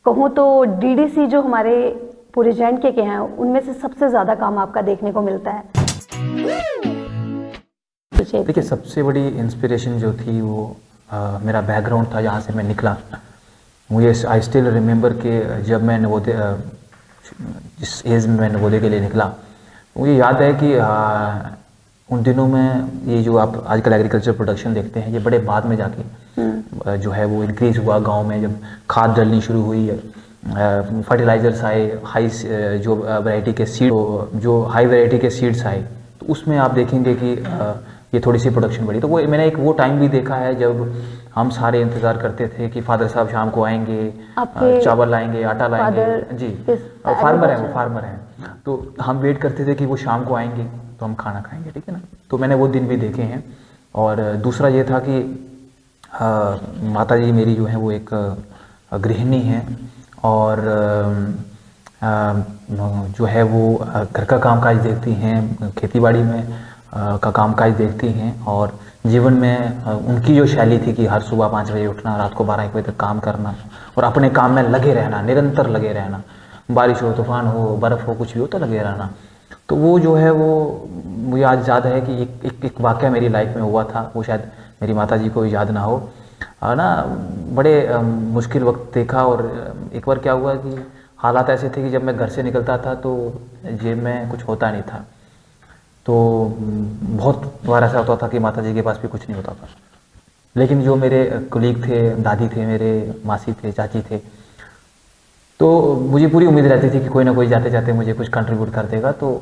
कहूँ तो डीडीसी जो हमारे पूरे जे के हैं उनमें से सबसे ज़्यादा काम आपका देखने को मिलता है। देखिए, सबसे बड़ी इंस्पिरेशन जो थी वो मेरा बैकग्राउंड था, जहाँ से मैं निकला। मुझे आई स्टिल रिमेंबर कि जब मैं नवोदय, जिस एज में मैं नवोदय के लिए निकला, मुझे याद है कि उन दिनों में ये जो आप आजकल एग्रीकल्चर प्रोडक्शन देखते हैं, ये बड़े बाद में जाके जो है वो इंक्रीज हुआ। गांव में जब खाद डलनी शुरू हुई, फर्टिलाइजर्स आए, हाई जो वैरायटी के सीड, जो हाई वैरायटी के सीड्स आए, तो उसमें आप देखेंगे कि ये थोड़ी सी प्रोडक्शन बढ़ी। तो वो मैंने वो टाइम भी देखा है जब हम सारे इंतज़ार करते थे कि फादर साहब शाम को आएंगे, चावल लाएंगे, आटा लाएंगे। जी, फार्मर हैं, वो फार्मर हैं। तो हम वेट करते थे कि वो शाम को आएंगे तो हम खाना खाएंगे, ठीक है ना। तो मैंने वो दिन भी देखे हैं। और दूसरा ये था कि माता जी मेरी जो है वो एक गृहिणी हैं, और जो है वो घर का कामकाज देखती हैं, खेतीबाड़ी में का कामकाज देखती हैं। और जीवन में उनकी जो शैली थी कि हर सुबह 5 बजे उठना, रात को 12-1 बजे तक काम करना और अपने काम में लगे रहना, निरंतर लगे रहना, बारिश हो, तूफान हो, बर्फ़ हो, कुछ भी हो तो लगे रहना। तो वो जो है वो मुझे आज याद है कि एक वाक़या मेरी लाइफ में हुआ था, वो शायद मेरी माता जी को याद ना हो ना। बड़े मुश्किल वक्त देखा। और एक बार क्या हुआ कि हालात ऐसे थे कि जब मैं घर से निकलता था तो जेब में कुछ होता नहीं था। तो बहुत बार ऐसा होता था कि माता जी के पास भी कुछ नहीं होता था। लेकिन जो मेरे कुलीग थे, दादी थे, मेरे मासी थे, चाची थे, तो मुझे पूरी उम्मीद रहती थी कि कोई ना कोई जाते जाते मुझे कुछ कंट्रीब्यूट कर देगा तो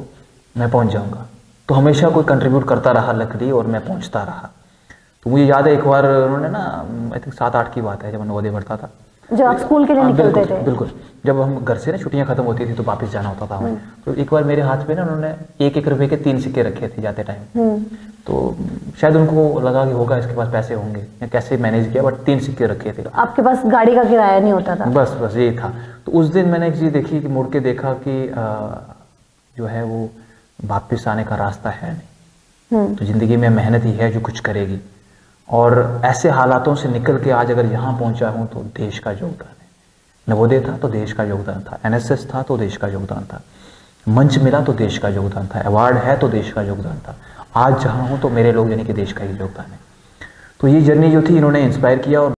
मैं पहुंच जाऊंगा। तो हमेशा कोई कंट्रीब्यूट करता रहा लकड़ी, और मैं पहुंचता रहा। तो मुझे याद है एक बार उन्होंने ना, आई थिंक 7-8 की बात है, जब मैं नवोदय पढ़ता था, जब आप स्कूल के लिए निकलते थे। बिल्कुल, जब हम घर से ना छुट्टियां खत्म होती थी तो वापस जाना होता था हमें। तो एक बार मेरे हाथ में ना उन्होंने 1-1 रुपए के 3 सिक्के रखे थे जाते टाइम। तो शायद उनको लगा कि होगा इसके पास पैसे होंगे, या कैसे मैनेज किया, बट 3 सिक्के रखे थे। आपके पास गाड़ी का किराया नहीं होता था? बस यही था। तो उस दिन मैंने एक चीज़ देखी कि मुड़ के देखा कि जो है वो वापस आने का रास्ता है नहीं। तो ज़िंदगी में मेहनत ही है जो कुछ करेगी। और ऐसे हालातों से निकल के आज अगर यहाँ पहुँचा हूँ तो देश का योगदान है। नवोदय था तो देश का योगदान था, एनएसएस था तो देश का योगदान था, मंच मिला तो देश का योगदान था, अवार्ड है तो देश का योगदान था। आज जहाँ हूँ तो मेरे लोग यानी कि देश का ही योगदान है। तो ये जर्नी जो थी इन्होंने इंस्पायर किया। और